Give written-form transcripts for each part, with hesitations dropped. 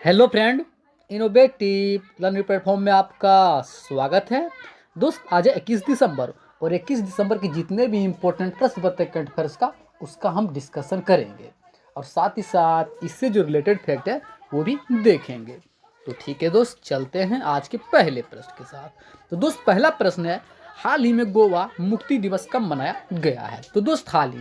Hello friend, innovative learning platform में आपका स्वागत है। दोस्त, आज है 21 दिसंबर और 21 दिसंबर के जितने भी इम्पोर्टेंट प्रश्न पत्र करंट अफेयर्स का उसका हम डिस्कशन करेंगे और साथ ही साथ इससे जो रिलेटेड फैक्ट है वो भी देखेंगे। तो ठीक है दोस्त, चलते हैं आज के पहले प्रश्न के साथ। तो दोस्त, पहला प्रश्न है, हाल ही में गोवा मुक्ति दिवस कब मनाया गया है? तो दोस्त, हाल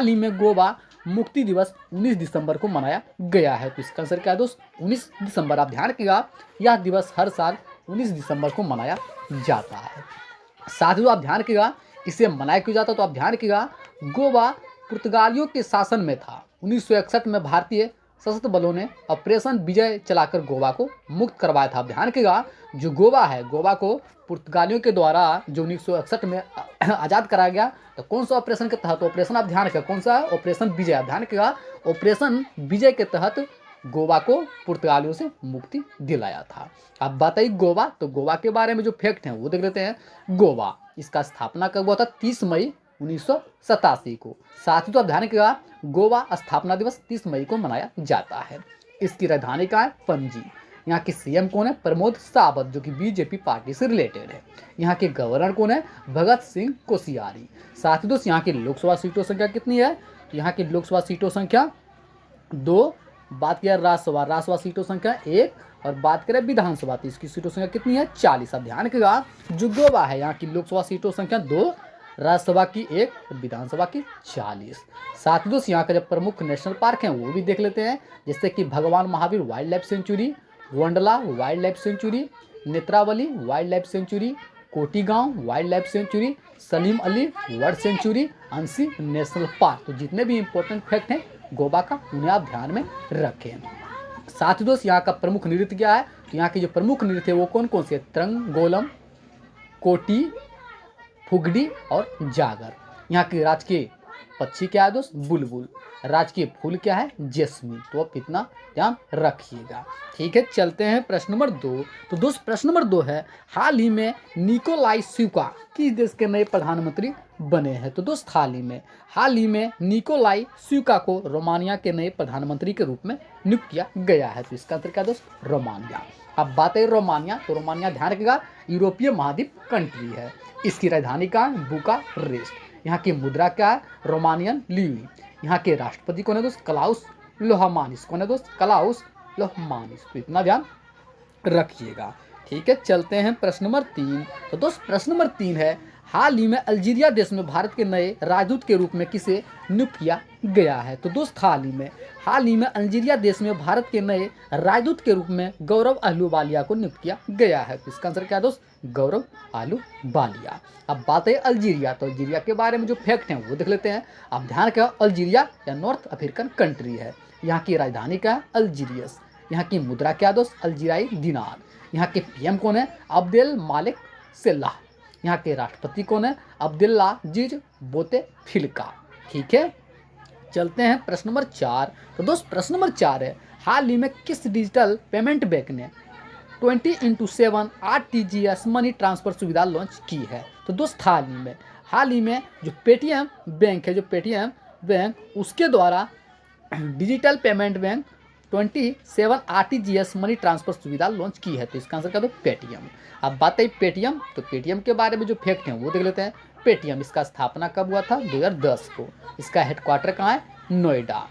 ही में गोवा मुक्ति दिवस 19 दिसंबर को मनाया गया है। तो इसका आंसर क्या है दोस्त? 19 दिसंबर। आप ध्यान रखिएगा, यह दिवस हर साल 19 दिसंबर को मनाया जाता है। साथ ही आप ध्यान रखिएगा इसे मनाया क्यों जाता है, तो आप ध्यान रखिएगा गोवा पुर्तगालियों के शासन में था। 1961 में भारतीय सशस्त्र बलों ने ऑपरेशन विजय चलाकर गोवा को मुक्त करवाया था। आप ध्यान रखिएगा, जो गोवा है, गोवा को पुर्तगालियों के द्वारा जो 1961 में आज़ाद कराया गया, तो कौन सा ऑपरेशन के तहत? ऑपरेशन आप ध्यान रखिएगा, कौन सा? ऑपरेशन विजय। आप ध्यान रखिएगा, ऑपरेशन विजय के तहत गोवा को पुर्तगालियों से मुक्ति दिलाया था। अब बताइए गोवा, तो गोवा के बारे में जो फैक्ट हैं वो देख लेते हैं। गोवा, इसका स्थापना कब हुआ था? 30 मई 1987 को। साथ ही तो आप ध्यान रखिएगा, गोवा स्थापना दिवस 30 मई को मनाया जाता है। इसकी राजधानी कहाँ है? पणजी। यहाँ के सीएम कौन है? प्रमोद सावंत, जो कि बीजेपी पार्टी से रिलेटेड है। यहाँ के गवर्नर कौन है? भगत सिंह कोश्यारी। साथ ही दोस्त, यहाँ की लोकसभा सीटों संख्या कितनी है? तो यहाँ की लोकसभा सीटों संख्या 2। बात किया राज्यसभा सीटों संख्या 1 और बात करें विधानसभा तो इसकी सीटों संख्या कितनी है? 40। अब ध्यान रखिएगा, जो गोवा है, यहाँ की लोकसभा सीटों संख्या 2, राज्यसभा की 1 और विधानसभा की 40। साथ ही दोस्त, यहाँ का जो प्रमुख नेशनल पार्क हैं वो भी देख लेते हैं, जैसे कि Bhagwan Mahavir wildlife sanctuary, Bondla wildlife sanctuary, Netravali wildlife sanctuary, Cotigao wildlife sanctuary, Salim Ali world sanctuary, Anshi national park. तो जितने भी इंपॉर्टेंट फैक्ट हैं गोवा का, उन्हें आप ध्यान में रखें। साथ ही दोस्त, यहाँ का प्रमुख नृत्य क्या है? तो यहाँ के जो प्रमुख नृत्य है वो कौन कौन से? तरंगोलम, कोटी, फुगड़ी और जागर। यहाँ की राजकीय पक्षी क्या है दोस्त? बुलबुल। राजकीय फूल क्या है? जैस्मिन। तो आप इतना ध्यान रखिएगा। ठीक है, चलते हैं प्रश्न नंबर 2। तो दोस्त, प्रश्न नंबर 2 है, हाल ही में निकोलाई स्यूका किस देश के नए प्रधानमंत्री बने हैं? तो दोस्त, हाल ही में निकोलाई स्यूका को रोमानिया के नए प्रधानमंत्री के रूप में नियुक्त किया गया है। तो इसका आंसर क्या दोस्त? रोमानिया। अब बात है रोमानिया, तो रोमानिया ध्यान रखिएगा यूरोपीय महाद्वीप कंट्री है। इसकी राजधानी का बुकारेस्ट। यहाँ की मुद्रा क्या है? Romanian Louie. यहाँ के राष्ट्रपति कौन है दोस्त? क्लाउस लोहमानिस। कौन है दोस्त? क्लाउस लोहमानिस। तो इतना ध्यान रखिएगा। ठीक है, चलते हैं प्रश्न नंबर 3। तो दोस्त, प्रश्न नंबर 3 है, हाल ही में अल्जीरिया देश में भारत के नए राजदूत के रूप में किसे नियुक्त किया गया है? तो दोस्त, हाल ही में अल्जीरिया देश में भारत के नए राजदूत के रूप में गौरव अहलूवालिया को नियुक्त किया गया है। तो इसका आंसर क्या है दोस्त? गौरव अहलूवालिया। अब बात है अल्जीरिया, तो अल्जीरिया के बारे में जो फैक्ट हैं वो देख लेते हैं। आप ध्यान रखें, अल्जीरिया या नॉर्थ अफ्रीकन कंट्री है। यहाँ की राजधानी क्या है? अल्जीरियस। यहाँ की मुद्रा क्या दोस्त? अल्जीरियाई दिनार। यहाँ के पीएम कौन है? अब्देल मालिक सेल्लाह। यहाँ के राष्ट्रपति कौन है? अब्दुल्लाजीज बोतेफ्लिका। ठीक है, चलते हैं प्रश्न नंबर 4। तो दोस्त, प्रश्न नंबर 4 है, हाल ही में किस डिजिटल पेमेंट बैंक ने 20x7 आरटीजीएस मनी ट्रांसफर सुविधा लॉन्च की है? तो दोस्त, हाल ही में जो पेटीएम बैंक है, उसके द्वारा digital payment bank 27 RTGS money transfer सुविधा लॉन्च की है। तो इसका आंसर क्या? तो पेटीएम। अब बात है पेटीएम, तो पेटीएम के बारे में जो फैक्ट हैं वो देख लेते हैं। पेटीएम, इसका स्थापना कब हुआ था? 2010 को। इसका हेडक्वार्टर कहाँ है? नोएडा।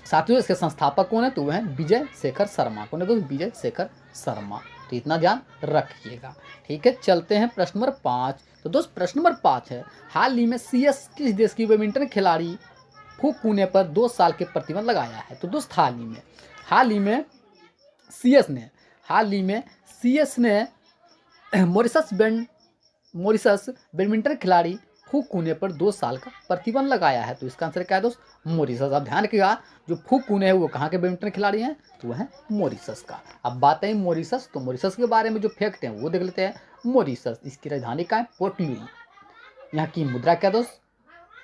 साथियों, इसके संस्थापक कौन है? तो वह है विजय शेखर शर्मा। कौन है तो? विजय शेखर शर्मा। तो इतना ध्यान रखिएगा। ठीक है, चलते हैं प्रश्न नंबर 5। तो दोस्त, प्रश्न नंबर 5 है, हाल ही में सीएस किस देश की बैडमिंटन खिलाड़ी फू कूने पर 2 साल के प्रतिबंध लगाया है? तो दोस्त, हाल ही में सीएस ने मॉरिशस बैडमिंटन खिलाड़ी फू कूने पर 2 साल का प्रतिबंध लगाया है। तो इसका आंसर क्या है दोस्त? मॉरिशस। अब ध्यान रखिएगा, जो फू कूने है वो कहाँ के बैडमिंटन खिलाड़ी हैं? तो वह है मॉरिशस का। अब बात है मॉरिशस, तो मॉरिशस के बारे में जो फैक्ट हैं वो देख लेते हैं। मॉरिशस, इसकी राजधानी का है पोर्ट लुई। यहाँ की मुद्रा क्या दोस्त?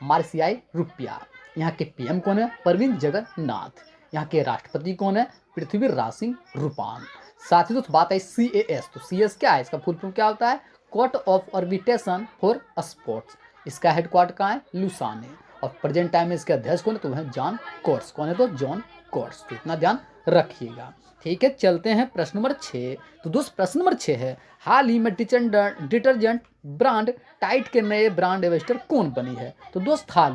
मार्शियाई रुपया। यहाँ के पीएम कौन है? प्रवीण जगन्नाथ। यहाँ के राष्ट्रपति कौन है? पृथ्वीराज सिंह रूपान। साथ ही दोस्त, बात है CAS, तो CS क्या है? इसका फुल फॉर्म क्या होता है? Court of arbitration for sports. इसका हेडक्वार्टर कहाँ है? लुसाने। और प्रेजेंट टाइम में इसके अध्यक्ष कौन है? तो वह जॉन कोर्ट्स। कौन है तो? John courts. तो इतना ध्यान रखिएगा। ठीक है, चलते हैं प्रश्न नंबर 6। तो दोस्त प्रश्न नंबर 6 है, हाल ही में डिटर्जेंट ब्रांड टाइड के नए ब्रांड एम्बेसडर कौन बनी है? तो दोस्त हाल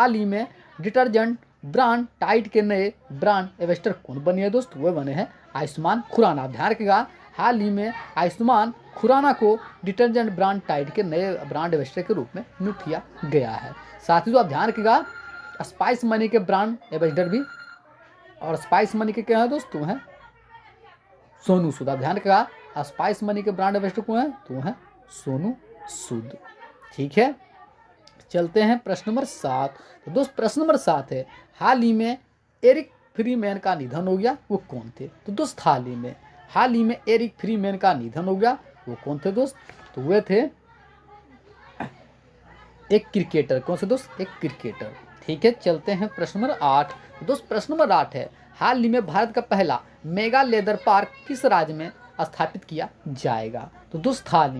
ही में डिटर्जेंट ब्रांड टाइड के नए ब्रांड एम्बेसडर कौन बनी है दोस्त? वो बने हैं आयुष्मान खुराना। ध्यान रखिएगा, हाल ही में आयुष्मान खुराना को डिटर्जेंट ब्रांड टाइड के नए ब्रांड एम्बेसडर के रूप में नियुक्त किया गया है। साथ ही तो आप ध्यान रखिएगा, स्पाइस मनी के ब्रांड एम्बेसडर भी, और स्पाइस मनी के क्या है दोस्त? तो हैं सोनू सूद। आप ध्यान रखिएगा, स्पाइस मनी के ब्रांड एम्बेसडर कौन है? तो हैं सोनू सूद। ठीक है, चलते हैं प्रश्न नंबर 7। तो दोस्त प्रश्न नंबर 7 है, हाल ही में एरिक फ्रीमैन का निधन हो गया, वो कौन थे? तो दोस्त हाल ही में एरिक फ्रीमैन का निधन हो गया, वो कौन थे दोस्त? तो वे थे एक क्रिकेटर। कौन से दोस्त? एक क्रिकेटर। ठीक है, चलते हैं प्रश्न नंबर 8। दोस्त प्रश्न नंबर 8 है, हाल ही में भारत का पहला मेगा लेदर पार्क किस राज्य में स्थापित किया जाएगा? तो दोस्त हाल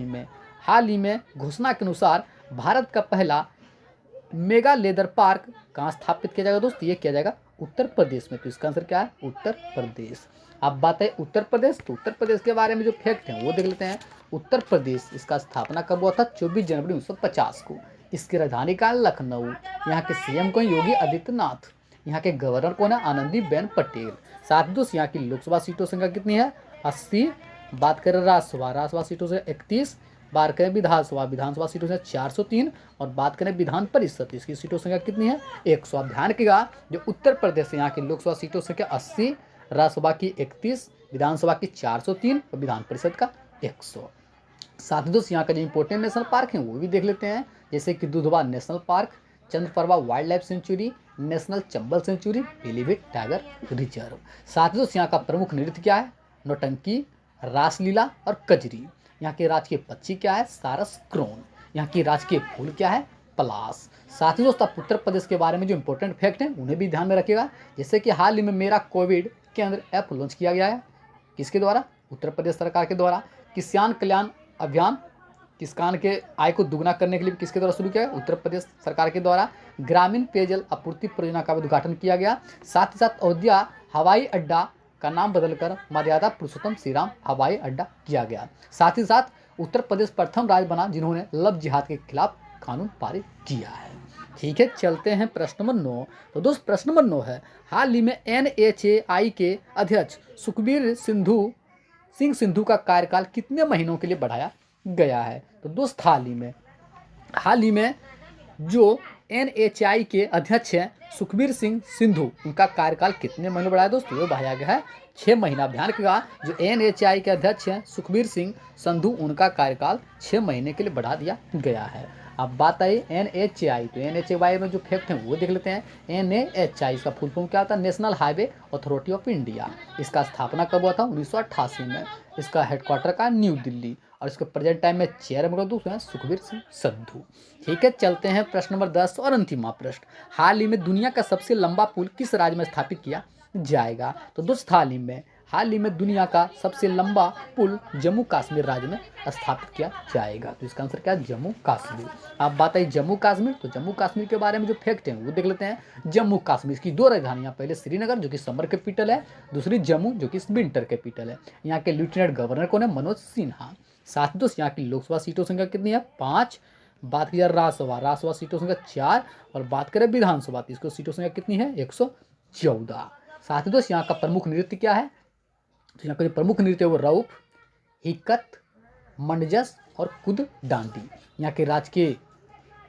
ही में घोषणा के अनुसार भारत का पहला मेगा लेदर पार्क कहाँ स्थापित किया जाएगा दोस्त? ये किया जाएगा उत्तर प्रदेश में। तो इसका आंसर क्या है? उत्तर प्रदेश। अब बात है उत्तर प्रदेश, तो उत्तर प्रदेश के बारे में जो फैक्ट हैं वो देख लेते हैं। उत्तर प्रदेश, इसका स्थापना कब हुआ था? 24 जनवरी 1950 को। इसकी राजधानी का लखनऊ। यहाँ के सीएम कौन? योगी आदित्यनाथ। यहाँ के गवर्नर कौन है? आनंदीबेन पटेल। साथ ही दोस्त यहाँ की लोकसभा सीटों संख्या कितनी है? 80। बात करें राज्यसभा सीटों से 31। बात करें विधानसभा सीटों से 403, और बात करें विधान परिषद, इसकी सीटों संख्या कितनी है? 100। आप ध्यान रखिएगा, जो उत्तर प्रदेश है यहाँ की लोकसभा सीटों संख्या 80, राज्यसभा की 31, विधानसभा की 403 और विधान परिषद का 100। साथ ही दोस्त यहाँ का जो इंपॉर्टेंट नेशनल पार्क है वो भी देख लेते हैं, जैसे कि Dudhwa national park, Chandraprabha wildlife sanctuary, national Chambal sanctuary, Pilibhit tiger reserve. साथ ही दोस्त यहाँ का प्रमुख नृत्य क्या है? नौटंकी, रासलीला और कजरी। यहाँ के राजकीय पक्षी क्या है? सारस क्रोन। यहाँ की राजकीय फूल क्या है? पलास। साथ ही दोस्तों, आप उत्तर प्रदेश के बारे में जो इंपॉर्टेंट फैक्ट हैं उन्हें भी ध्यान में रखिएगा, जैसे कि हाल ही में मेरा कोविड केंद्र ऐप लॉन्च किया गया है। किसके द्वारा? उत्तर प्रदेश सरकार के द्वारा। किसान कल्याण अभियान, किसान के आय को दुगना करने के लिए किसके द्वारा शुरू किया गया? उत्तर प्रदेश सरकार के द्वारा। ग्रामीण पेयजल आपूर्ति परियोजना का उद्घाटन किया गया। साथ ही साथ अयोध्या हवाई अड्डा का नाम बदलकर मर्यादा पुरुषोत्तम श्री राम हवाई अड्डा किया गया। साथ ही साथ उत्तर प्रदेश प्रथम राज्य बना जिन्होंने लव जिहाद के खिलाफ कानून पारित किया है। ठीक है, चलते हैं प्रश्न नंबर 9। तो दोस्त प्रश्न नंबर 9 है, हाल ही में NHAI के अध्यक्ष सुखबीर सिंह सिंधु का कार्यकाल कितने महीनों के लिए बढ़ाया गया है? तो दोस्त हाल ही में जो NHAI के अध्यक्ष हैं सुखबीर सिंह सिंधु, उनका कार्यकाल कितने महीने बढ़ाया दोस्त? वो बढ़ाया गया है 6 महीना। ध्यान रखिएगा, जो NHAI के अध्यक्ष हैं सुखबीर सिंह संधु, उनका कार्यकाल 6 महीने के लिए बढ़ा दिया गया है। अब बात आई NHAI, तो NHAI में जो फैक्ट हैं वो देख लेते हैं। NHAI इसका फुल फॉर्म क्या होता है? National highway authority of India. इसका स्थापना कब हुआ था? 1988 में। इसका हेडक्वार्टर का न्यू दिल्ली, और इसके प्रेजेंट टाइम में चेयरमैन हैं सुखबीर सिंह संधू। ठीक है, चलते हैं प्रश्न नंबर 10 और अंतिम प्रश्न, हाल ही में दुनिया का सबसे लंबा पुल किस राज्य में स्थापित किया जाएगा? तो दोस्त हाल ही में दुनिया का सबसे लंबा पुल जम्मू कश्मीर राज्य में स्थापित किया जाएगा। तो इसका आंसर क्या है? जम्मू कश्मीर। अब बात आई जम्मू कश्मीर, तो जम्मू कश्मीर के बारे में जो फैक्ट हैं वो देख लेते हैं। जम्मू कश्मीर की 2 राजधानियाँ, पहले श्रीनगर जो कि समर कैपिटल है, दूसरी जम्मू जो कि विंटर कैपिटल है। यहाँ के लेफ्टिनेंट गवर्नर कौन है? मनोज सिन्हा। साथ ही दोस्त यहाँ की लोकसभा सीटों संख्या कितनी है? 5। बात की जाए राज्यसभा सीटों संख्या 4, और बात करें विधानसभा तो इसको सीटों संख्या कितनी है? 114। साथ ही दोस्त यहाँ का प्रमुख नृत्य क्या है? तो यहाँ का जो प्रमुख नृत्य है वो रऊफ, हिक्कत, मंडजस और कुद डांडी। यहाँ के राजकीय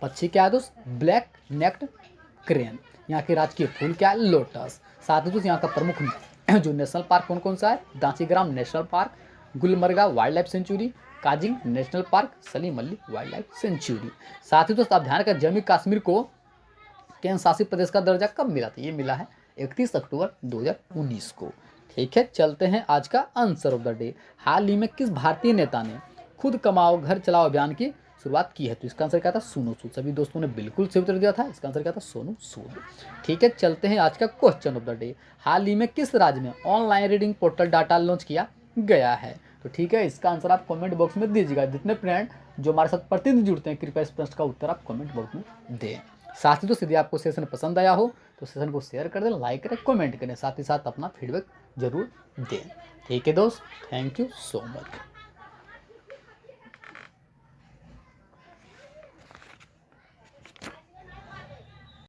पक्षी क्या है दोस्त? Black necked crane. यहाँ के राजकीय फूल क्या है? लोटस। साथ ही दोस्त यहाँ का प्रमुख जो नेशनल पार्क कौन कौन सा है? Dachigam national park, Gulmarg wildlife sanctuary, Kaziranga national park, Salim Ali wildlife sanctuary. साथ ही दोस्त आप ध्यान रखें, जम्मू कश्मीर को केंद्र शासित प्रदेश का दर्जा कब मिला था? ये मिला है 31 अक्टूबर 2019 को। ठीक है, चलते हैं आज का आंसर ऑफ द डे, हाल ही में किस भारतीय नेता ने खुद कमाओ घर चलाओ अभियान की शुरुआत की है? तो इसका आंसर क्या था? सोनू सूद। सभी दोस्तों ने बिल्कुल सही उत्तर दिया था, इसका आंसर क्या था? सोनू सूद। ठीक है, चलते हैं आज का क्वेश्चन ऑफ द डे, हाल ही में किस राज्य में online reading portal data launch किया गया है? तो ठीक है, इसका आंसर आप कमेंट बॉक्स में दीजिएगा। जितने फ्रेंड जो हमारे साथ प्रतिदिन जुड़ते हैं, कृपया इस प्रश्न का उत्तर आप कमेंट बॉक्स में दें। साथ ही दोस्त यदि आपको सेशन पसंद आया हो तो सेशन को शेयर कर दें, लाइक करें, कमेंट करें, साथ ही साथ अपना फीडबैक जरूर दें। ठीक है दोस्त, थैंक यू सो मच।